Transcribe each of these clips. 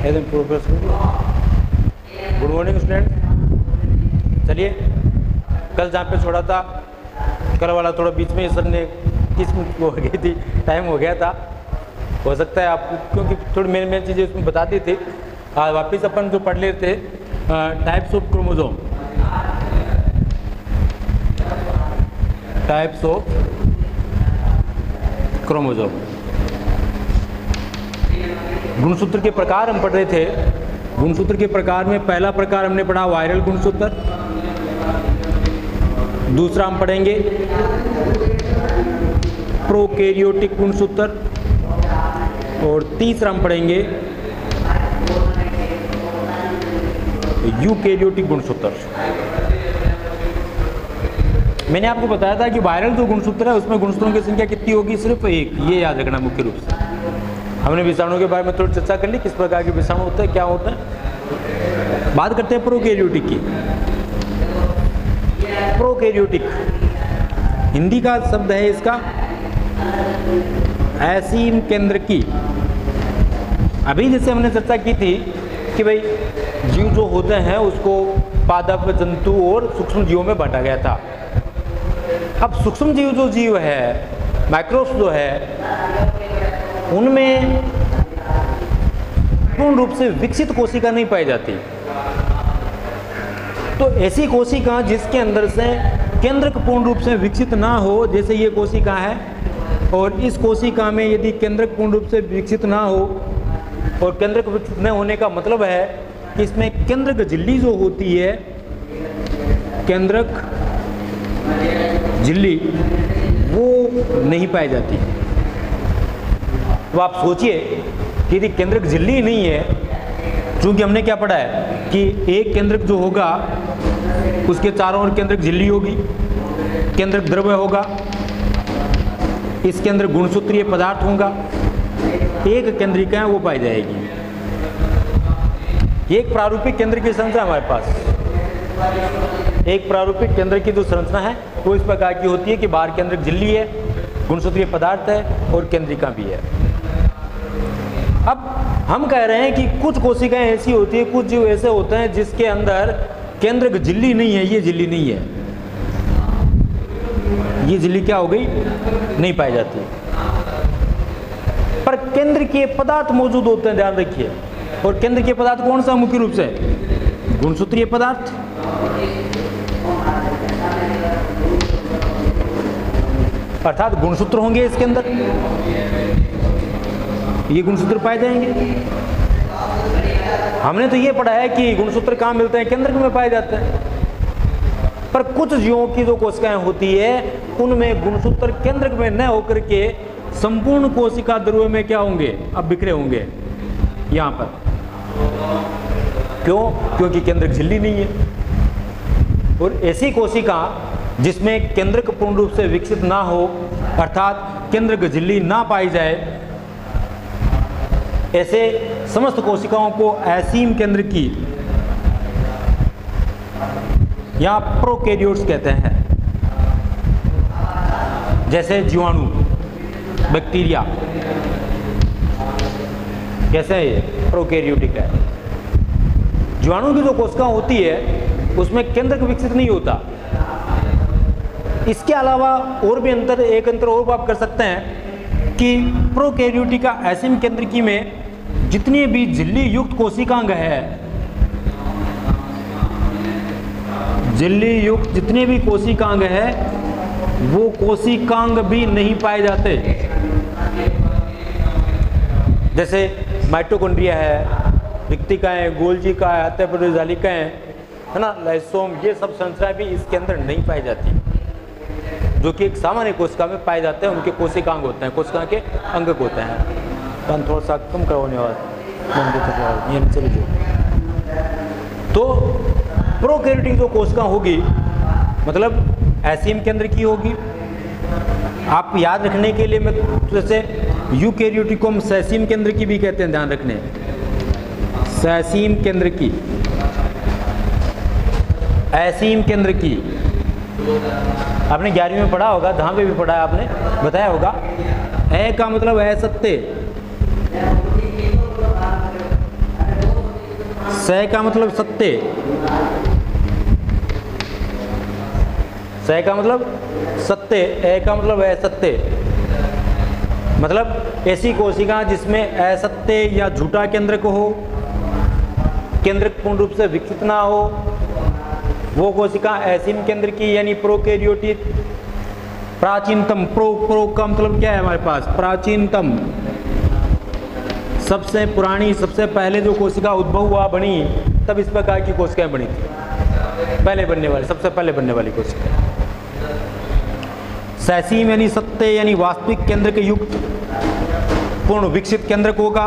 Good morning student. चलिए, कल जहाँ पे छोड़ा था, कल वाला थोड़ा बीच में सर ने 30 मिनट हो गई थी, टाइम हो गया था। हो सकता है आपको, क्योंकि थोड़ी मेन चीज़ें उसमें बता दी थी। वापस अपन जो पढ़ लेते types of chromosome, types of chromosome, गुणसूत्र के प्रकार हम पढ़ रहे थे। गुणसूत्र के प्रकार में पहला प्रकार हमने पढ़ा वायरल गुणसूत्र, दूसरा हम पढ़ेंगे प्रोकैरियोटिक गुणसूत्र, और तीसरा हम पढ़ेंगे यूकैरियोटिक गुणसूत्र। मैंने आपको बताया था कि वायरल जो गुणसूत्र है उसमें गुणसूत्रों की संख्या कितनी होगी? सिर्फ एक। ये याद रखना मुख्य रूप से। हमने विषाणु के बारे में थोड़ी चर्चा कर ली, किस प्रकार के विषाणु होते हैं, क्या होता है। बात करते हैं प्रोकैरियोटिक की। प्रोकैरियोटिक हिंदी का शब्द है इसका असीम केंद्र की। अभी जैसे हमने चर्चा की थी कि भाई जीव जो होते हैं उसको पादप, जंतु और सूक्ष्म जीवों में बांटा गया था। अब सूक्ष्म जीव जो जीव है, माइक्रोब्स जो है, उनमें पूर्ण रूप से विकसित कोशिका नहीं पाई जाती। तो ऐसी कोशिका जिसके अंदर से केंद्रक पूर्ण रूप से विकसित ना हो, जैसे ये कोशिका है, और इस कोशिका में यदि केंद्रक पूर्ण रूप से विकसित ना हो, और केंद्रक विकसित न होने का मतलब है कि इसमें केंद्रक झिल्ली जो होती है, केंद्रक झिल्ली वो नहीं पाई जाती। तो आप सोचिए कि यदि केंद्रक झिल्ली नहीं है, चूंकि हमने क्या पढ़ा है कि एक केंद्रक जो होगा उसके चारों ओर केंद्रक झिल्ली होगी, केंद्रक द्रव्य होगा, इसके अंदर गुणसूत्रीय पदार्थ होगा, एक केंद्रिका है वो पाई जाएगी। एक प्रारूपिक केंद्र की संरचना हमारे पास, एक प्रारूपिक केंद्र की जो संरचना है वो इस प्रकार की होती है कि बाहर केंद्रक झिल्ली है, गुणसूत्रीय पदार्थ है और केंद्रिका भी है। अब हम कह रहे हैं कि कुछ कोशिकाएं ऐसी होती है, कुछ जीव ऐसे होते हैं जिसके अंदर केंद्रक झिल्ली नहीं है। ये झिल्ली नहीं है, ये झिल्ली क्या हो गई? नहीं पाई जाती, पर केंद्र के पदार्थ मौजूद होते हैं, ध्यान रखिए। और केंद्र के पदार्थ कौन सा? मुख्य रूप से गुणसूत्रीय पदार्थ, अर्थात गुणसूत्र होंगे इसके अंदर, ये गुणसूत्र पाए जाएंगे। हमने तो ये पढ़ा है कि गुणसूत्र कहाँ मिलते हैं? केंद्रक में पाए जाते हैं। पर कुछ जीवों की जो कोशिकाएं होती है उनमें गुणसूत्र केंद्रक में न होकर के संपूर्ण कोशिका द्रव्य में क्या होंगे? अब बिखरे होंगे यहाँ पर। क्यों? क्योंकि केंद्रक झिल्ली नहीं है। और ऐसी कोशिका जिसमें केंद्रक पूर्ण रूप से विकसित ना हो, अर्थात केंद्रक झिल्ली ना पाई जाए, ऐसे समस्त कोशिकाओं को असीम केंद्र की या प्रोकैरियोट्स कहते हैं। जैसे जीवाणु, बैक्टीरिया, कैसे है ये? प्रोकैरियोटिक है। जीवाणु की जो कोशिका होती है उसमें केंद्रक विकसित नहीं होता। इसके अलावा और भी एक अंतर और आप कर सकते हैं कि प्रोकैरियोटिका असीम केंद्रकी में जितनी भी झिल्ली युक्त कोशिकांग है, झिल्ली युक्त जितने भी कोशिकांग है वो कोशिकांग भी नहीं पाए जाते। जैसे माइटोकॉन्ड्रिया है, रिक्तिकाएं, गोल्जिकाएं, अंतःप्रजालिकाएं, है ना, लाइसोम, ये सब संरचनाएं भी इसके अंदर नहीं पाई जाती, जो कि एक सामान्य कोशिका में पाए जाते हैं। उनके कोशिकांग होते हैं, कोशिका के अंगक होते हैं। तो थोड़ा सा कम करवाने वाला तो प्रोकैरियोटिक जो कोशिका होगी मतलब असीम केंद्र की होगी। आप याद रखने के लिए मैं जैसे यूकैरियोटिक को हम ससीम केंद्र की भी कहते हैं, ध्यान रखने, ससीम केंद्र की, असीम केंद्र की। आपने 11वीं में पढ़ा होगा, जहाँ पे भी पढ़ा है आपने बताया होगा। ए का मतलब असत्य, स का मतलब सत्य, स का मतलब सत्य, ए का मतलब असत्य, मतलब ऐसी कोशिका जिसमें असत्य या झूठा केंद्रक हो, केंद्रक पूर्ण रूप से विकसित ना हो, वो कोशिका असीम केंद्र की यानी प्रोकैरियोटिक। प्राचीनतम, प्रो का मतलब क्या है हमारे पास, प्राचीनतम, सबसे पुरानी, सबसे पहले जो कोशिका उद्भव हुआ बनी, तब इस प्रकार की कोशिकाएं बनी थी, पहले बनने वाली, सबसे पहले बनने वाली कोशिका। सैसीम यानी सत्य यानी वास्तविक केंद्र के युक्त पूर्ण विकसित केंद्रक होगा।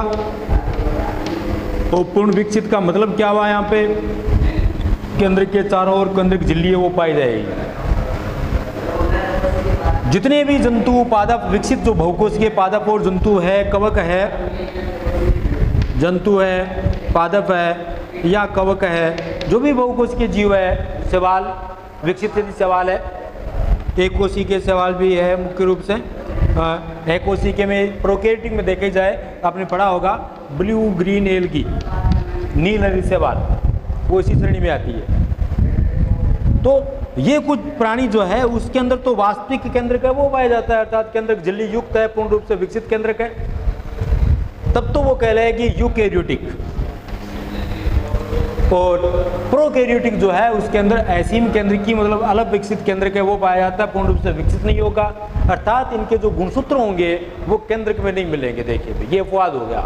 और पूर्ण विकसित का मतलब क्या हुआ, यहाँ पे केंद्र के चारों ओर केंद्रक झिल्ली है वो पाई जाएगी। जितने भी जंतु पादप विकसित जो बहुकोशिकीय पादप और जंतु है, कवक है, जंतु है, पादप है या कवक है, जो भी बहुकोशिकीय जीव है, शैवाल विकसित यदि शैवाल है, एक कोशिकीय शैवाल भी है मुख्य रूप से, एक कोशिकीय में प्रोकैरियोटिक में देखे जाए, आपने पढ़ा होगा ब्लू ग्रीन एल्गी, नील हरी शैवाल, वो इसी श्रेणी में आती है। तो ये कुछ प्राणी जो है उसके अंदर तो वास्तविक केंद्रक है वो पाया जाता है, अर्थात केंद्रक झिल्ली युक्त है, पूर्ण रूप से विकसित केंद्रक है, तब तो वो कहलाएगी यूकैरियोटिक। और प्रोकैरियोटिक जो है उसके अंदर असीम केंद्र की मतलब अलग विकसित केंद्र के वो पाया जाता है, पूर्ण रूप से विकसित नहीं होगा, अर्थात इनके जो गुणसूत्र होंगे वो केंद्रक में नहीं मिलेंगे। देखिए ये अपवाद हो गया,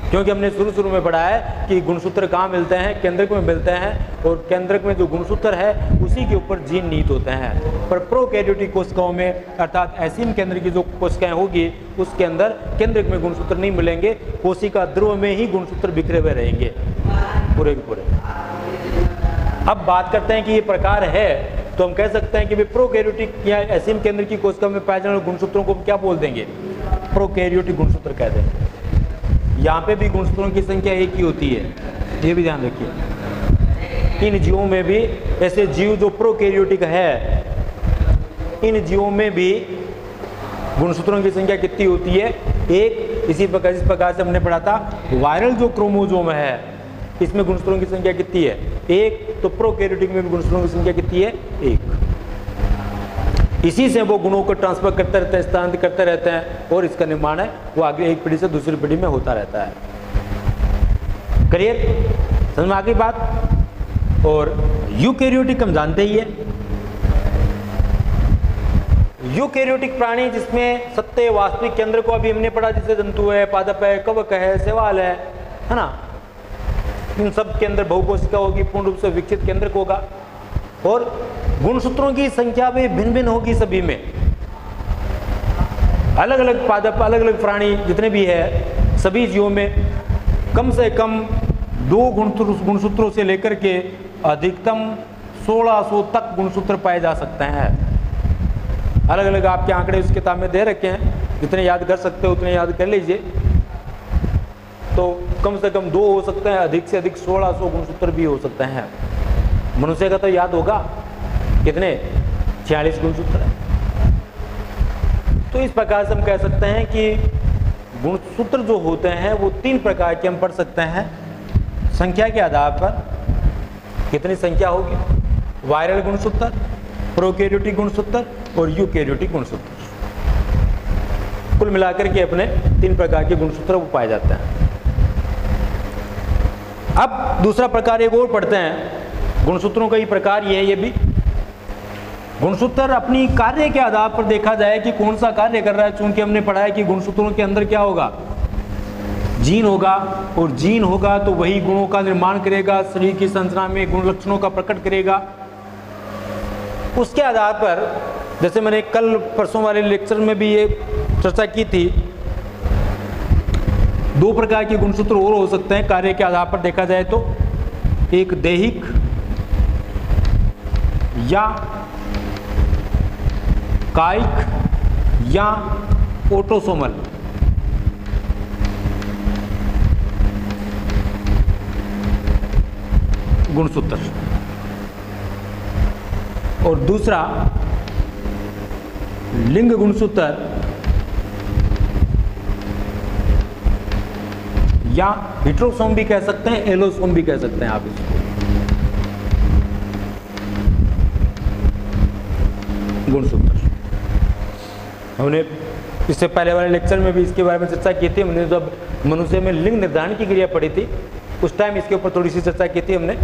क्योंकि हमने शुरू में पढ़ा है कि गुणसूत्र कहाँ मिलते हैं, केंद्रक में मिलते हैं, और केंद्रक में जो गुणसूत्र है उसी के ऊपर जीन निहित होते हैं। पर प्रोकैरियोटिक कोशिकाओं में अर्थात असीम केंद्र की जो कोशिकाएं होगी उसके अंदर केंद्रक में गुणसूत्र नहीं मिलेंगे, कोशिका ध्रुव में ही गुणसूत्र बिखरे हुए रहेंगे पूरे के पूरे। अब बात करते हैं कि ये प्रकार है, तो हम कह सकते हैं कि प्रोकैरियोटिक या असीम केंद्र की कोशिका में पाए जाने वाले गुणसूत्रों को क्या बोल देंगे, प्रोकैरियोटिक गुणसूत्र कह देंगे। यहाँ पे भी गुणसूत्रों की संख्या एक ही होती है, ये भी ध्यान रखिए। इन जीवों में भी, ऐसे जीव जो प्रोकैरियोटिक है, इन जीवों में भी गुणसूत्रों की संख्या कितनी होती है, एक। इसी प्रकार जिस प्रकार से हमने पढ़ा था वायरल जो क्रोमोजोम है इसमें गुणसूत्रों की संख्या कितनी है, एक। तो प्रोकैरियोटिक में भी गुणसूत्रों की संख्या कितनी है, एक। इसी से वो गुणों को ट्रांसफर करते रहते हैं, स्थानांतरित करते रहते हैं, और इसका निर्माण है वो आगे एक पीढ़ी से दूसरी पीढ़ी में होता रहता है। क्लियर, समझ में आ गई बात। और यूकैरियोटिक हम जानते ही है, यूकैरियोटिक प्राणी जिसमें सत्य वास्तविक केंद्र को अभी हमने पढ़ा, जैसे जंतु है, पादप है, कवक है, शैवाल है ना, इन सब के अंदर बहुकोशिका होगी, पूर्ण रूप से विकसित केंद्रक होगा, और गुणसूत्रों की संख्या भी भिन्न भिन्न होगी सभी में। अलग अलग पादप, अलग अलग प्राणी जितने भी है, सभी जीवों में कम से कम 2 गुणसूत्रों से लेकर के अधिकतम 1600 तक गुणसूत्र पाए जा सकते हैं। अलग अलग आपके आंकड़े उस किताब में दे रखे हैं, जितने याद कर सकते हो उतने याद कर लीजिए। तो कम से कम 2 हो सकते हैं, अधिक से अधिक 1600 गुणसूत्र भी हो सकते हैं। मनुष्य का तो याद होगा कितने, 46 गुणसूत्र है। तो इस प्रकार से हम कह सकते हैं कि गुणसूत्र जो होते हैं वो 3 प्रकार के हम पढ़ सकते हैं संख्या के आधार पर। कितनी संख्या होगी, वायरल गुणसूत्र, प्रोकैरियोटिक गुणसूत्र और यूकैरियोटिक गुणसूत्र, कुल मिलाकर के अपने 3 प्रकार के गुणसूत्र वो पाए जाते हैं। अब दूसरा प्रकार एक और पढ़ते हैं, गुणसूत्रों का ही प्रकार ये है। ये भी गुणसूत्र अपनी कार्य के आधार पर देखा जाए कि कौन सा कार्य कर रहा है। चूंकि हमने पढ़ा है कि गुणसूत्रों के अंदर क्या होगा, जीन होगा, और जीन होगा तो वही गुणों का निर्माण करेगा, शरीर की संरचना में गुण लक्षणों का प्रकट करेगा। उसके आधार पर, जैसे मैंने कल परसों वाले लेक्चर में भी ये चर्चा की थी, 2 प्रकार के गुणसूत्र और हो सकते हैं कार्य के आधार पर देखा जाए तो, एक दैहिक या कायिक या ऑटोसोमल। गुणसूत्र, और दूसरा लिंग गुणसूत्र या हेटेरोसोम भी कह सकते हैं, एलोसोम भी कह सकते हैं आप इसको। गुणसूत्र हमने इससे पहले वाले लेक्चर में भी इसके बारे में चर्चा की थी। हमने जब मनुष्य में लिंग निर्धारण की क्रिया पढ़ी थी उस टाइम इसके ऊपर थोड़ी सी चर्चा की थी हमने।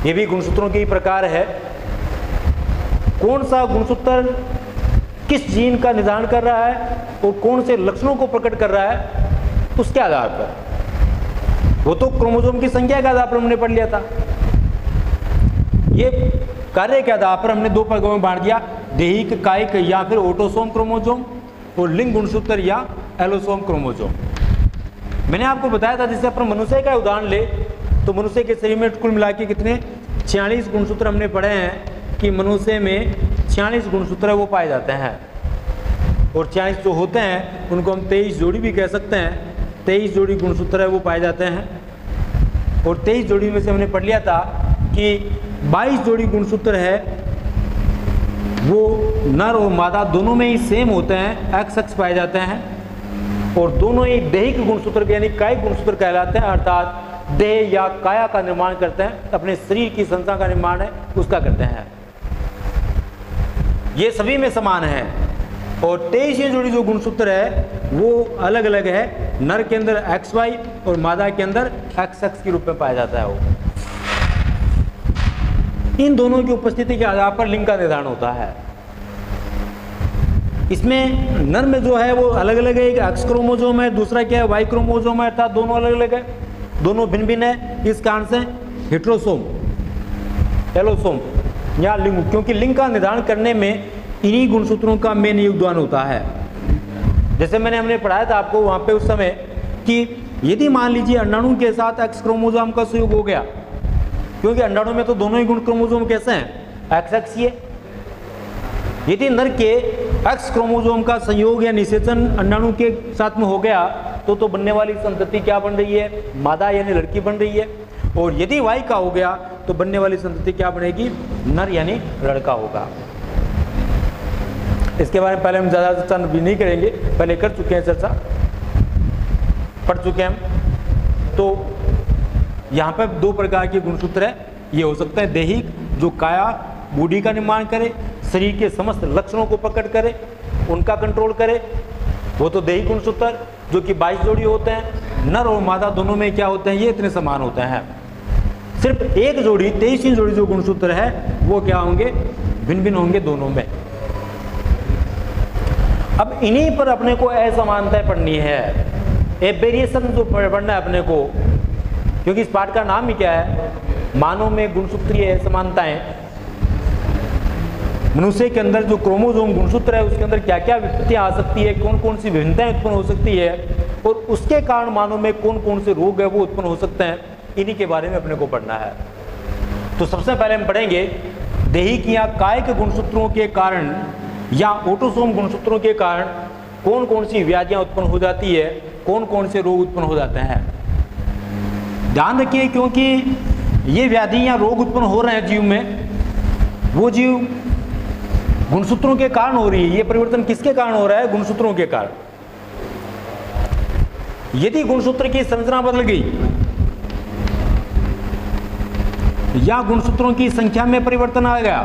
ये भी गुणसूत्रों के ही प्रकार है। कौन सा गुणसूत्र किस जीन का निर्धारण कर रहा है और कौन से लक्षणों को प्रकट कर रहा है उसके आधार पर, वो तो क्रोमोसोम की संख्या के आधार पर हमने पढ़ लिया था। ये कार्य के आधार पर हमने दो भागों में बांट दिया, देहिक, कायिक या फिर ऑटोसोम क्रोमोसोम और लिंग गुणसूत्र या एलोसोम क्रोमोसोम। मैंने आपको बताया था जैसे अपन मनुष्य का उदाहरण ले तो मनुष्य के शरीर में कुल मिला के कितने 46 गुणसूत्र हमने पढ़े हैं कि मनुष्य में 46 गुणसूत्र वो पाए जाते हैं और 46 जो होते हैं उनको हम 23 जोड़ी भी कह सकते हैं। 23 जोड़ी गुणसूत्र है वो पाए जाते हैं और 23 जोड़ी में से हमने पढ़ लिया था कि 22 जोड़ी गुणसूत्र है वो नर और मादा दोनों में ही सेम होते हैं, XX पाए जाते हैं और दोनों ही दैहिक गुणसूत्र यानी कायिक गुणसूत्र कहलाते हैं, अर्थात देह या काया का निर्माण करते हैं, अपने शरीर की संरचना का निर्माण है उसका करते हैं। ये सभी में समान है और 23 जोड़ी जो गुणसूत्र है वो अलग अलग है, नर के अंदर XY और मादा के अंदर XX के रूप में पाया जाता है। वो इन दोनों की उपस्थिति के आधार पर लिंग का निर्धारण होता है। इसमें नर में जो है वो अलग अलग है, एक X क्रोमोसोम है, दूसरा क्या है Y क्रोमोसोम है, अर्थात दोनों अलग अलग है, दोनों भिन्न भिन्न है। इस कारण से हेटेरोसोम, एलोसोम या लिंग, क्योंकि लिंग का निर्धारण करने में इन्हीं गुणसूत्रों का मेन योगदान होता है। जैसे हमने पढ़ाया था आपको वहां पे उस समय कि यदि मान लीजिए अंडाणु के साथ X क्रोमोसोम का संयोग हो गया, क्योंकि अंडाणु में तो दोनों ही गुण क्रोमोसोम कैसे हैं XX ही है। यदि नर के X क्रोमोसोम का संयोग या निषेचन अंडाणु के साथ में हो गया तो बनने वाली संतति क्या बन रही है, मादा यानी लड़की बन रही है। और यदि Y का हो गया तो बनने वाली संतति क्या बनेगी, नर यानी लड़का होगा। इसके बारे में पहले हम ज़्यादा चर्चा भी नहीं करेंगे, पहले कर चुके हैं चर्चा, पढ़ चुके हैं हम। तो यहाँ पर दो प्रकार के गुणसूत्र है, ये हो सकता है दैहिक जो काया बॉडी का निर्माण करे, शरीर के समस्त लक्षणों को प्रकट करे, उनका कंट्रोल करे, वो तो दैहिक गुणसूत्र जो कि 22 जोड़ी होते हैं। नर और मादा दोनों में क्या होते हैं, ये इतने समान होते हैं। सिर्फ एक जोड़ी 23 जोड़ी जो गुणसूत्र है वो क्या होंगे, भिन्न भिन्न होंगे दोनों में। अब इन्हीं पर अपने को असमानताएं पढ़नी है, एवेरिएशन जो पढ़ना है अपने को, क्योंकि इस पाठ का नाम ही क्या है, मानव में गुणसूत्रीय असमानताएं। मनुष्य के अंदर जो क्रोमोसोम गुणसूत्र है उसके अंदर क्या क्या विपत्तियां आ सकती है, कौन कौन सी विभिन्नताएं उत्पन्न हो सकती है और उसके कारण मानव में कौन कौन से रोग है वो उत्पन्न हो सकते हैं, इन्हीं के बारे में अपने को पढ़ना है। तो सबसे पहले हम पढ़ेंगे दैहिक या कायिक गुणसूत्रों के कारण या ऑटोसोम गुणसूत्रों के कारण कौन कौन सी व्याधियां उत्पन्न हो जाती है, कौन कौन से रोग उत्पन्न हो जाते हैं। ध्यान रखिए, क्योंकि ये व्याधि या रोग उत्पन्न हो रहे हैं जीव में, वो जीव गुणसूत्रों के कारण हो रही है। ये परिवर्तन किसके कारण हो रहा है, गुणसूत्रों के कारण। यदि गुणसूत्र की संरचना बदल गई या गुणसूत्रों की संख्या में परिवर्तन आ गया,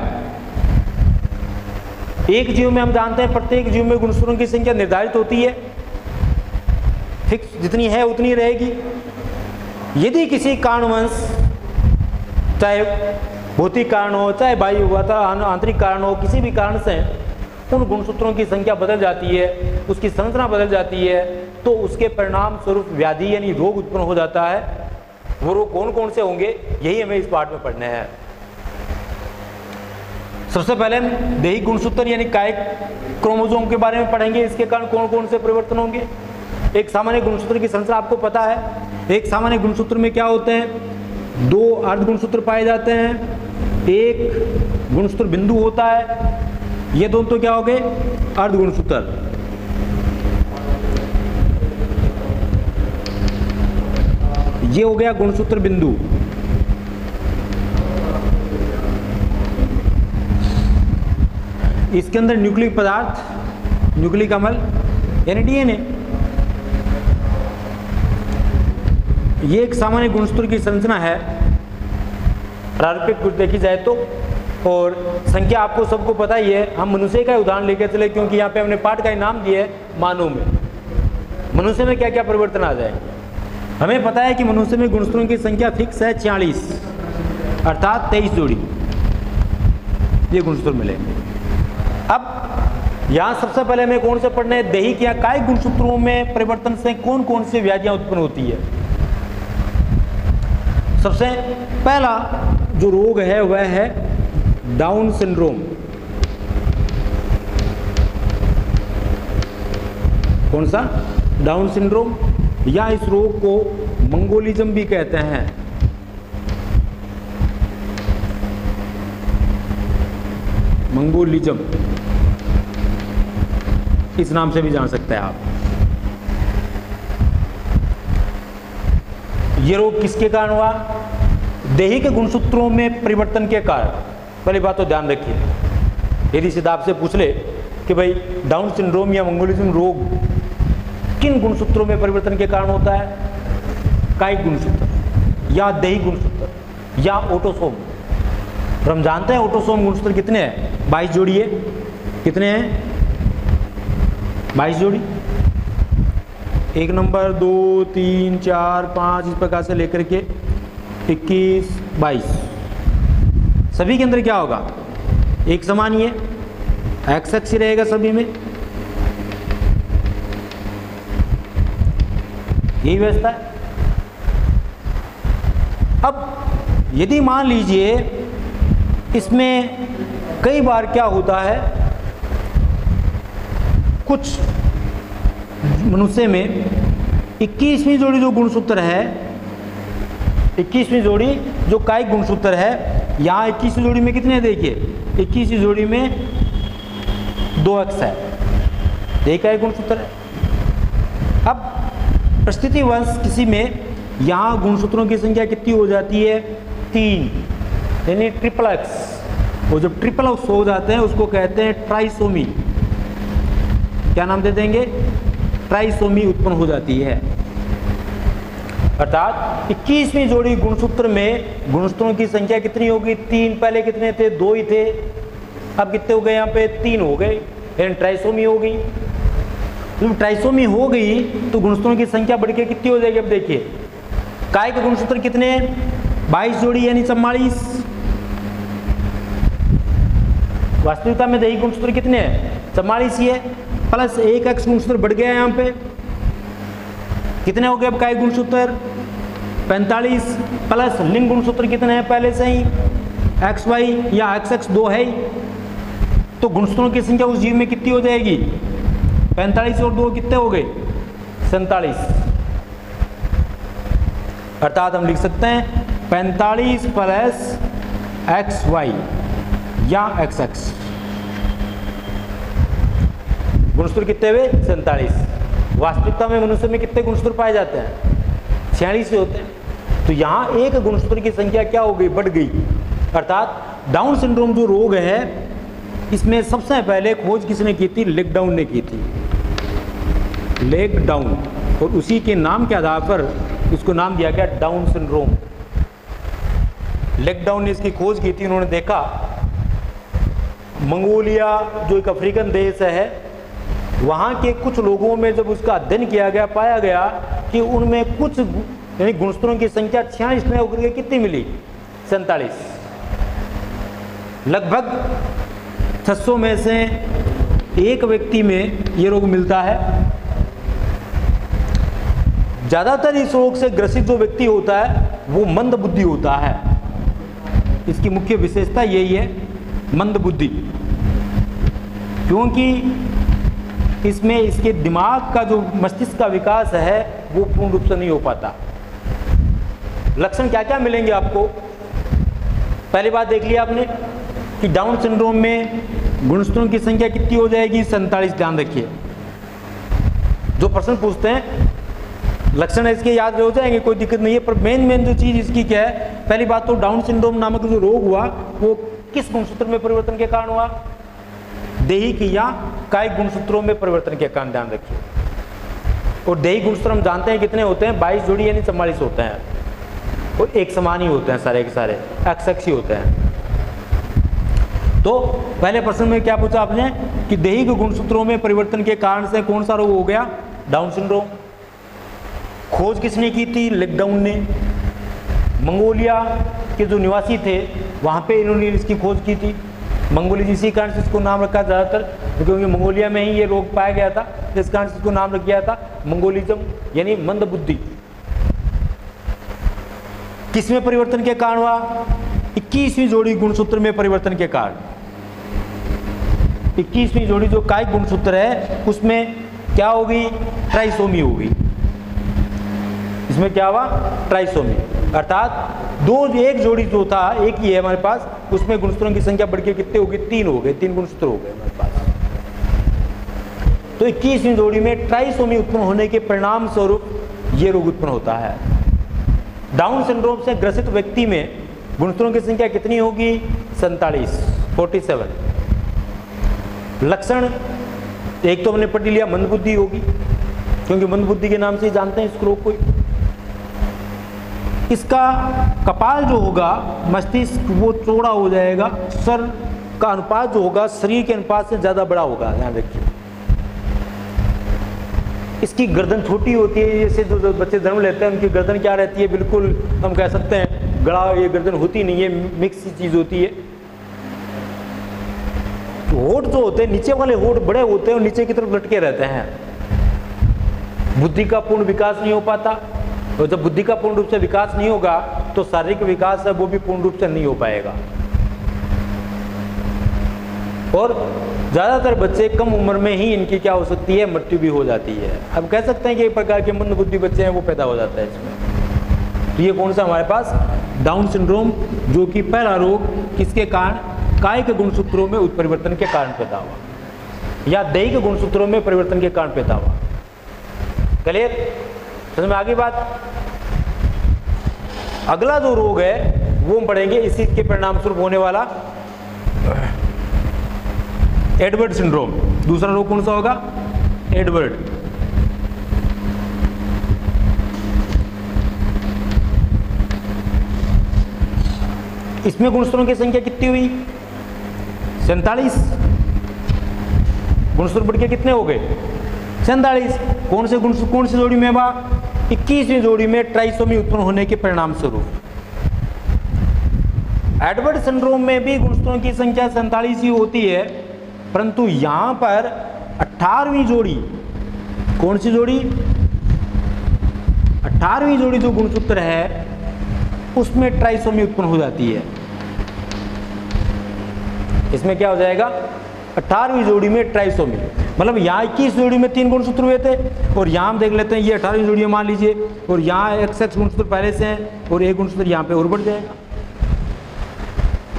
एक जीव में हम जानते हैं प्रत्येक जीव में गुणसूत्रों की संख्या निर्धारित होती है, फिक्स जितनी है उतनी रहेगी। यदि किसी कारणवश, चाहे भौतिक कारण हो, चाहे बाह्य आंतरिक कारण हो, किसी भी कारण से उन गुणसूत्रों की संख्या बदल जाती है, उसकी संरचना बदल जाती है, तो उसके परिणाम स्वरूप व्याधि यानी रोग उत्पन्न हो जाता है। वो रोग कौन कौन से होंगे यही हमें इस पाठ में पढ़ने हैं। सबसे पहले हम दैहिक गुणसूत्र यानी कायिक क्रोमोसोम के बारे में पढ़ेंगे, इसके कारण कौन कौन से परिवर्तन होंगे। एक सामान्य गुणसूत्र की संरचना आपको पता है, एक सामान्य गुणसूत्र में क्या होते हैं, 2 अर्ध गुणसूत्र पाए जाते हैं, एक गुणसूत्र बिंदु होता है, ये दोनों तो क्या हो गए अर्ध गुणसूत्र। ये हो गया गुणसूत्र बिंदु। इसके अंदर न्यूक्लिक पदार्थ, न्यूक्लिक अम्ल यानी डीएनए, ये एक सामान्य गुणसूत्र की संरचना है प्रारूपिक कुछ देखी जाए तो, और संख्या आपको सबको पता ही है। हम मनुष्य का उदाहरण लेकर चले, क्योंकि यहाँ पे हमने पाठ का ही नाम दिया है मानव में। मनुष्य में क्या क्या परिवर्तन आ जाएंगे। हमें पता है कि मनुष्य में गुणसूत्रों की संख्या फिक्स है 46, अर्थात 23 जोड़ी ये गुणसूत्र मिलेंगे। अब यहाँ सबसे पहले हमें कौन से पढ़ने हैं, दैहिक या कायिक गुणसूत्रों में परिवर्तन से कौन कौन सी व्याधियां उत्पन्न होती है। सबसे पहला जो रोग है वह है डाउन सिंड्रोम। कौन सा? डाउन सिंड्रोम, या इस रोग को मंगोलिज्म भी कहते हैं। मंगोलिज्म इस नाम से भी जान सकते हैं आप। ये रोग किसके कारण हुआ? दैहिक गुणसूत्रों में परिवर्तन के कारण। पहली बात तो ध्यान रखिए, यदि सीधा आपसे पूछ ले कि भाई डाउन सिंड्रोम या मंगोलिज्म रोग किन गुणसूत्रों में परिवर्तन के कारण होता है, कायिक गुणसूत्र या दैहिक गुणसूत्र या ऑटोसोम। तो हम जानते हैं ऑटोसोम गुणसूत्र कितने हैं, 22 जोड़ी है। कितने हैं? 22 जोड़ी। 1 नंबर 2 3 4 5 इस प्रकार से लेकर के 21 22। सभी के अंदर क्या होगा? एक समान ही है, एक्स एक्स ही रहेगा सभी में। यही व्यवस्था है। अब यदि मान लीजिए इसमें कई बार क्या होता है, कुछ मनुष्य में 21वीं जोड़ी जो गुणसूत्र है, 21वीं जोड़ी जो कायिक गुणसूत्र है, यहाँ 21वीं जोड़ी में कितने हैं देखिए, 21वीं जोड़ी में 2 एक्स है, यही कायिक गुणसूत्र है। अब परिस्थितिवश किसी में यहाँ गुणसूत्रों की संख्या कितनी हो जाती है? 3, यानी ट्रिपल एक्स। और जब ट्रिपल एक्स हो जाते हैं उसको कहते हैं ट्राइसोमी। क्या नाम दे देंगे? ट्राइसोमी उत्पन्न हो जाती है। अर्थात 21वीं जोड़ी गुणसूत्र में गुणसूत्रों की संख्या कितनी होगी? 3। पहले कितने थे? 2 ही थे, अब कितने हो गए? यहाँ पे 3 हो गए, यानी ट्राइसोमी हो गई। जब ट्राइसोमी हो गई तो गुणसूत्रों की संख्या बढ़ के कितनी हो जाएगी? अब देखिए, कायिक गुणसूत्र कितने हैं? 22 जोड़ी यानी 44। वास्तविकता में दैहिक गुणसूत्र कितने हैं? 44 ही है, प्लस 1 एक्स गुणसूत्र बढ़ गया यहाँ पे। कितने हो गए अब कायिक गुणसूत्र? 45, प्लस लिंग गुणसूत्र कितने हैं पहले से ही? एक्स वाई या एक्स एक्स 2 है ही। तो गुणसूत्रों की संख्या उस जीव में कितनी हो जाएगी? 45 और 2 कितने हो गए? 47। अर्थात हम लिख सकते हैं 45 प्लस एक्स वाई या एक्स एक्स। गुणसूत्र कितने हुए? 47। वास्तविकता में मनुष्य में कितने गुणसूत्र पाए जाते हैं? 46 से होते हैं। तो यहाँ एक गुणसूत्र की संख्या क्या हो गई? बढ़ गई। अर्थात डाउन सिंड्रोम जो रोग है इसमें सबसे पहले खोज किसने की थी? लेगडाउन ने की थी, लेगडाउन। और उसी के नाम के आधार पर उसको नाम दिया गया डाउन सिंड्रोम। लेगडाउन ने इसकी खोज की थी। उन्होंने देखा मंगोलिया जो एक अफ्रीकन देश है, वहाँ के कुछ लोगों में जब उसका अध्ययन किया गया, पाया गया कि उनमें कुछ यानी गुणसूत्रों की संख्या 46 में होकर के कितनी मिली? 47। लगभग 600 में से एक व्यक्ति में ये रोग मिलता है। ज़्यादातर इस रोग से ग्रसित जो व्यक्ति होता है वो मंद बुद्धि होता है। इसकी मुख्य विशेषता यही है, मंद बुद्धि, क्योंकि इसमें इसके दिमाग का जो मस्तिष्क का विकास है वो पूर्ण रूप से नहीं हो पाता। लक्षण क्या क्या मिलेंगे आपको? पहली बात देख लिया आपने कि डाउन सिंड्रोम में गुणसूत्रों की संख्या कितनी हो जाएगी? 47। ध्यान रखिए, जो प्रश्न पूछते हैं लक्षण इसके याद हो जाएंगे, कोई दिक्कत नहीं है। पर मेन जो चीज इसकी क्या है? पहली बात तो डाउन सिंड्रोम नामक जो रोग हुआ वो किस गुणसूत्र में परिवर्तन के कारण हुआ? दैहिक या कायिक गुणसूत्रों में परिवर्तन के कारण। ध्यान रखिए। और दैहिक गुणसूत्र हम जानते हैं कितने होते हैं, 22 जोड़ी यानी 44 होते हैं, और एक समान ही होते हैं, सारे के सारे एक्स ही होते हैं। तो पहले प्रश्न में क्या पूछा आपने कि दैहिक गुणसूत्रों में परिवर्तन के कारण से कौन सा रोग हो गया, डाउन सिंड्रोम। खोज किसने की थी, लेकडाउन ने। मंगोलिया के जो निवासी थे वहाँ पे इन्होंने इसकी खोज की थी। मंगोलिया, इसी कारण से इसको नाम रखा ज़्यादातर, क्योंकि मंगोलिया में ही ये रोग पाया गया था, जिस कारण से इसको नाम रख गया था मंगोलिज्म, यानी मंद बुद्धि। किसमें परिवर्तन के कारण हुआ, 21वीं जोड़ी गुणसूत्र में परिवर्तन के कारण। 21वीं जोड़ी जो कायिक गुणसूत्र है उसमें क्या होगी, ट्राइसोमी होगी। इसमें क्या हुआ, ट्राइसोमी, अर्थात एक जोड़ी जो था, एक ही है हमारे पास, उसमें गुणसूत्रों की संख्या बढ़ के कितने हो गए, 3 हो गए, 3 गुणसूत्र हो गए हमारे पास। तो 21वीं जोड़ी में ट्राइसोमी उत्पन्न होने के परिणाम स्वरूप ये रोग उत्पन्न होता है। डाउन सिंड्रोम से ग्रसित व्यक्ति में गुणसूत्रों की संख्या कितनी होगी, 47। लक्षण एक तो हमने पढ़ लिया, मंदबुद्धि होगी, क्योंकि मंदबुद्धि के नाम से ही जानते हैं इस रोग को। इसका कपाल जो होगा, मस्तिष्क वो चौड़ा हो जाएगा, सर का अनुपात जो होगा शरीर के अनुपात से ज़्यादा बड़ा होगा, ध्यान रखिए। इसकी गर्दन छोटी होती है, जैसे जो बच्चे जन्म लेते हैं उनकी गर्दन क्या रहती है, बिल्कुल हम कह सकते हैं गड़ा, ये गर्दन होती नहीं है, मिक्स चीज़ होती है। होठ जो होते हैं, नीचे वाले होठ बड़े होते हैं और नीचे की तरफ लटके रहते हैं। बुद्धि का पूर्ण विकास नहीं हो पाता, और जब बुद्धि का पूर्ण रूप से विकास नहीं होगा तो शारीरिक विकास है वो भी पूर्ण रूप से नहीं हो पाएगा। और ज़्यादातर बच्चे कम उम्र में ही इनकी क्या हो सकती है, मृत्यु भी हो जाती है। अब कह सकते हैं कि एक प्रकार के मंद बुद्धि बच्चे हैं वो पैदा हो जाता है इसमें। तो ये कौन सा हमारे पास, डाउन सिंड्रोम, जो कि पहला रोग किसके कारण, कायिक गुणसूत्रों में उत्परिवर्तन के कारण पैदा हुआ, या दैहिक गुणसूत्रों में परिवर्तन के कारण पैदा हुआ। क्लियर, समझ में आगे बात। अगला जो रोग है वो हम पढ़ेंगे इसी के परिणाम स्वरूप होने वाला, एडवर्ड सिंड्रोम। दूसरा रोग कौन सा होगा, एडवर्ड। इसमें गुणसूत्रों की संख्या कितनी हुई, 47। गुणसूत्र बढ़ के कितने हो गए, 47। कौन से गुणसूत्र, कौन सी जोड़ी में बा, 21वीं जोड़ी में ट्राइसोमी उत्पन्न होने के परिणाम स्वरूप। एडवर्ड सिंड्रोम में भी गुणसूत्रों की संख्या 47 ही होती है, परंतु यहां पर 18वीं जोड़ी, कौन सी जोड़ी, 18वीं जोड़ी जो गुणसूत्र है उसमें ट्राइसोमी उत्पन्न हो जाती है। इसमें क्या हो जाएगा, 18वीं जोड़ी में ट्राइसोमी, मतलब यहाँ 21 जोड़ी में 3 गुणसूत्र हुए थे, और यहाँ हम देख लेते हैं ये 18वीं जोड़ी मान लीजिए, और यहाँ XX गुणसूत्र पहले से हैं और एक गुणसूत्र यहाँ पे और बढ़ जाएगा।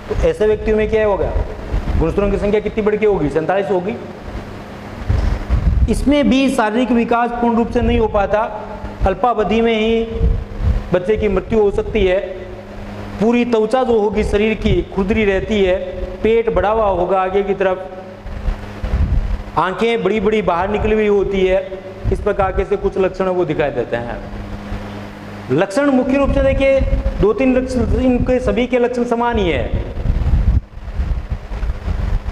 तो ऐसे व्यक्तियों में क्या होगा, गुणसूत्रों की संख्या कितनी बढ़ के होगी, 47 होगी। इसमें भी शारीरिक विकास पूर्ण रूप से नहीं हो पाता, अल्पावधि में ही बच्चे की मृत्यु हो सकती है। पूरी त्वचा जो होगी शरीर की खुरदरी रहती है, पेट बढ़ा हुआ होगा आगे की तरफ, आंखें बड़ी बड़ी बाहर निकली हुई होती है। इस प्रकार के से कुछ लक्षण वो दिखाई देते हैं। लक्षण मुख्य रूप से देखिए 2-3 लक्षण, इनके सभी के लक्षण समान ही है,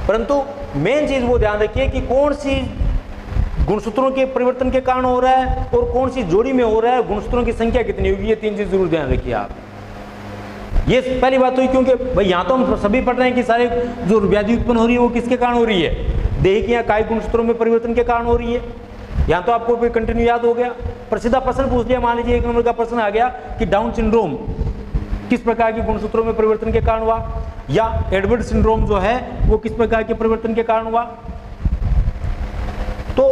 परंतु मेन चीज वो ध्यान रखिए कि कौन सी गुणसूत्रों के परिवर्तन के कारण हो रहा है और कौन सी जोड़ी में हो रहा है, गुणसूत्रों की संख्या कितनी होगी, ये 3 चीज जरूर ध्यान रखिए आप। ये पहली बात हुई, क्योंकि भाई यहाँ तो हम सभी पढ़ रहे हैं कि सारे जो व्याधि उत्पन्न हो रही है वो किसके कारण हो रही है, दैहिक या कायिक गुणसूत्रों में परिवर्तन के कारण हो रही है। यहाँ तो आपको कोई कंटिन्यू याद हो गया, पर सीधा प्रश्न पूछ लिया, मान लीजिए 1 नंबर का प्रश्न आ गया कि डाउन सिंड्रोम किस प्रकार के गुणसूत्रों में परिवर्तन के कारण हुआ, या एडवर्ड सिंड्रोम जो है वो किस प्रकार के परिवर्तन के कारण हुआ। तो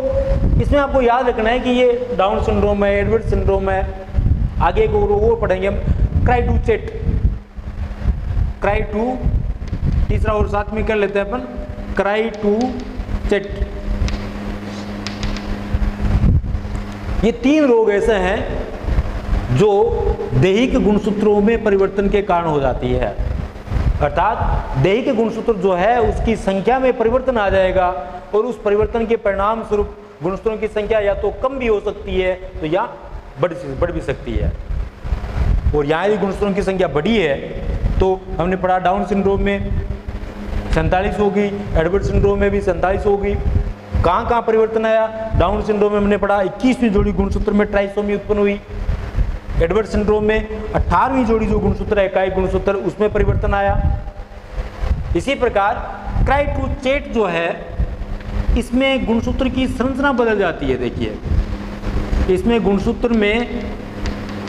इसमें आपको याद रखना है कि ये डाउन सिंड्रोम है, एडवर्ड सिंड्रोम है। आगे एक और पढ़ेंगे हम, क्राइटूचेट, क्राइटू, तीसरा और साथ में कर लेते हैं अपन, क्राइटूचेट। ये 3 रोग ऐसे हैं जो दैहिक गुणसूत्रों में परिवर्तन के कारण हो जाती है, अर्थात दैहिक गुणसूत्र जो है उसकी संख्या में परिवर्तन आ जाएगा और उस परिवर्तन के परिणाम स्वरूप गुणसूत्रों की संख्या या तो कम भी हो सकती है तो या बढ़ भी सकती है। और यहाँ यदि गुणसूत्रों की संख्या बढ़ी है तो हमने पढ़ा डाउन सिंड्रोम में 47 होगी, एडवर्ड सिंड्रोम में भी 47 होगी। कहाँ परिवर्तन आया? डाउन सिंड्रोम में हमने पढ़ा 21वीं जोड़ी गुणसूत्र में ट्राइसोमी उत्पन्न हुई। एडवर्ड सिंड्रोम में 18वीं जोड़ी जो गुणसूत्र है, इकाई गुणसूत्र, उसमें परिवर्तन आया। इसी प्रकार क्राइटोचेट जो है इसमें गुणसूत्र की संरचना बदल जाती है। देखिए इसमें गुणसूत्र में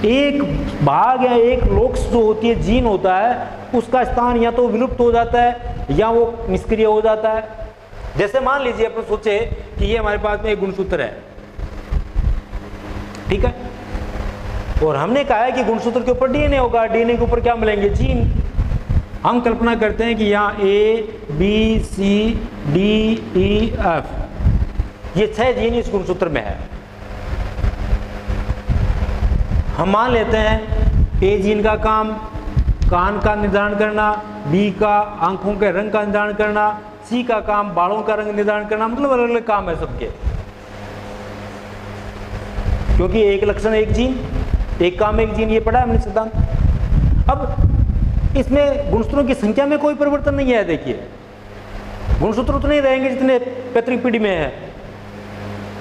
एक भाग या एक लोक्स जो होती है, जीन होता है, उसका स्थान या तो विलुप्त हो जाता है या वो निष्क्रिय हो जाता है। जैसे मान लीजिए अपन सोचे कि ये हमारे पास में एक गुणसूत्र है, ठीक है, और हमने कहा है कि गुणसूत्र के ऊपर डीएनए होगा, डीएनए के ऊपर क्या मिलेंगे? जीन। हम कल्पना करते हैं कि यहाँ ABCDEF ये 6 जीन इस गुणसूत्र में है। हम मान लेते हैं ए जीन का काम कान का निर्धारण करना, बी का आंखों के रंग का निर्धारण करना, सी का काम बालों का रंग निर्धारण करना, मतलब अलग अलग काम है सबके, क्योंकि एक लक्षण एक जीन, एक काम एक जीन, ये पढ़ा है हमने सिद्धांत। अब इसमें गुणसूत्रों की संख्या में कोई परिवर्तन नहीं है। देखिए गुणसूत्र उतने ही रहेंगे जितने पैतृक पीढ़ी में है,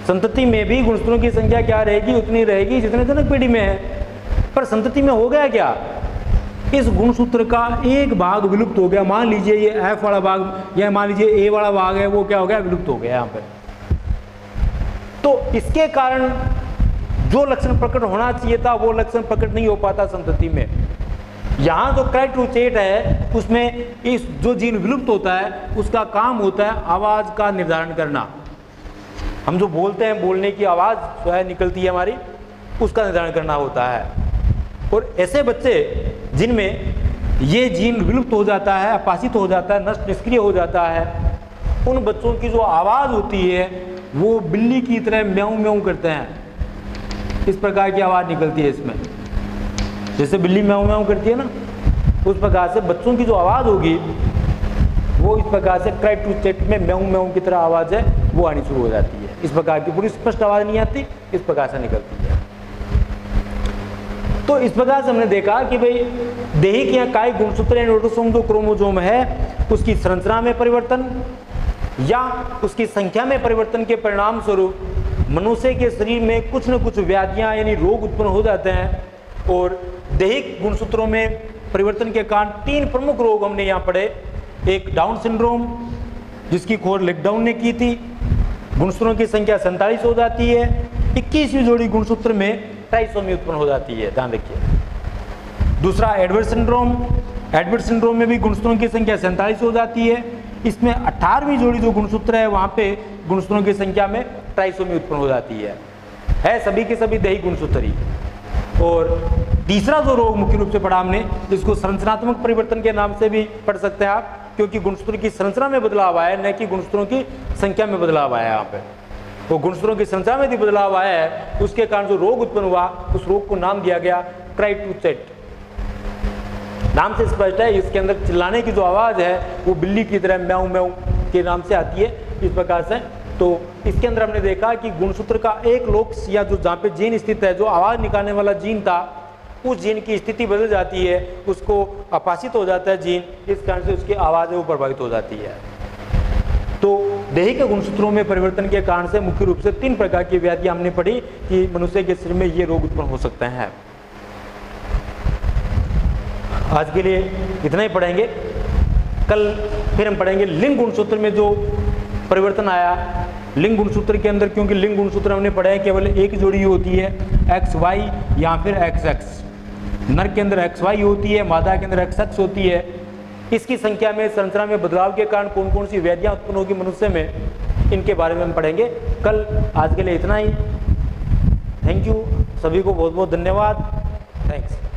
संतति में भी गुणसूत्रों की संख्या क्या रहेगी? उतनी रहेगी जितने जनक पीढ़ी में है। पर संतति में हो गया क्या? इस गुणसूत्र का एक भाग विलुप्त हो गया। मान लीजिए ये F वाला भाग या मान लीजिए A वाला भाग है, वो क्या हो गया? विलुप्त हो गया यहाँ पर। तो इसके कारण जो लक्षण प्रकट होना चाहिए था वो लक्षण प्रकट नहीं हो पाता संतति में। यहाँ जो क्राइटोचेट है उसमें इस जो जीन विलुप्त होता है उसका काम होता है आवाज का निर्धारण करना। हम जो बोलते हैं, बोलने की आवाज जो है निकलती है हमारी, उसका निर्धारण करना होता है। और ऐसे बच्चे जिनमें ये जीन विलुप्त हो जाता है, अपासित हो जाता है, नष्ट निष्क्रिय हो जाता है, उन बच्चों की जो आवाज होती है वो बिल्ली की तरह म्याऊं म्याऊं करते हैं। इस प्रकार की आवाज निकलती है इसमें, जैसे बिल्ली म्याऊं म्याऊं करती है ना, उस प्रकार से बच्चों की जो आवाज होगी वो इस प्रकार से क्राइटोचेट में म्याऊं म्याऊं की तरह आवाज है वो आनी शुरू हो जाती है। इस प्रकार की पूरी स्पष्ट आवाज नहीं आती, इस प्रकार से निकलती है। तो इस प्रकार से हमने देखा कि भाई दैहिक या कायिक गुणसूत्र या ऑटोसोम जो क्रोमोसोम है उसकी संरचना में परिवर्तन या उसकी संख्या में परिवर्तन के परिणाम स्वरूप मनुष्य के शरीर में कुछ न कुछ व्याधियां यानी रोग उत्पन्न हो जाते हैं। और दैहिक गुणसूत्रों में परिवर्तन के कारण 3 प्रमुख रोग हमने यहाँ पढ़े। एक डाउन सिंड्रोम जिसकी खोज लेकडाउन ने की थी, गुणसूत्रों की संख्या 47 हो जाती है, 21वीं जोड़ी गुणसूत्र में ट्राइसोमी उत्पन्न हो जाती है, ध्यान रखिए। दूसरा एडवर्ड सिंड्रोम, एडवर्ड सिंड्रोम में भी गुणसूत्रों की संख्या 47 हो जाती है। इसमें 18वीं जोड़ी जो गुणसूत्र है वहां पे गुणसूत्रों की संख्या में ट्राइसोमी उत्पन्न हो जाती है सभी के सभी दैहिक गुणसूत्र ही। और तीसरा जो रोग मुख्य रूप से पढ़ा हमने, जिसको संरचनात्मक परिवर्तन के नाम से भी पढ़ सकते हैं आप, क्योंकि गुणसूत्र की संरचना में बदलाव आया है, न कि गुणसूत्रों की संख्या में बदलाव आया है। यहाँ पे वो गुणसूत्रों की संरचना में भी बदलाव आया है, उसके कारण जो रोग उत्पन्न हुआ उस रोग को नाम दिया गया क्राइटोचेट। नाम से स्पष्ट है, इसके अंदर चिल्लाने की जो आवाज है वो बिल्ली की तरह म्याऊं म्याऊं के नाम से आती है, इस प्रकार से। तो इसके अंदर हमने देखा कि गुणसूत्र का एक लोक्स या जो जहाँ पे जीन स्थित है, जो आवाज निकालने वाला जीन था, उस जीन की स्थिति बदल जाती है, उसको अपासित हो जाता है जीन, इस कारण से उसकी आवाज वो प्रभावित हो जाती है। तो दैहिक गुणसूत्रों में परिवर्तन के कारण से मुख्य रूप से 3 प्रकार की व्याधियां हमने पढ़ी कि मनुष्य के शरीर में ये रोग उत्पन्न हो सकते हैं। आज के लिए इतना ही पढ़ेंगे। कल फिर हम पढ़ेंगे लिंग गुणसूत्र में जो परिवर्तन आया। लिंग गुणसूत्र के अंदर, क्योंकि लिंग गुणसूत्र हमने पढ़ा है केवल एक जोड़ी होती है, XY या फिर XX। नर के अंदर XY होती है, मादा के अंदर XX होती है। इसकी संख्या में, संरचना में बदलाव के कारण कौन कौन सी व्याधियां उत्पन्न होगी मनुष्य में, इनके बारे में हम पढ़ेंगे कल। आज के लिए इतना ही। थैंक यू, सभी को बहुत बहुत धन्यवाद। थैंक्स।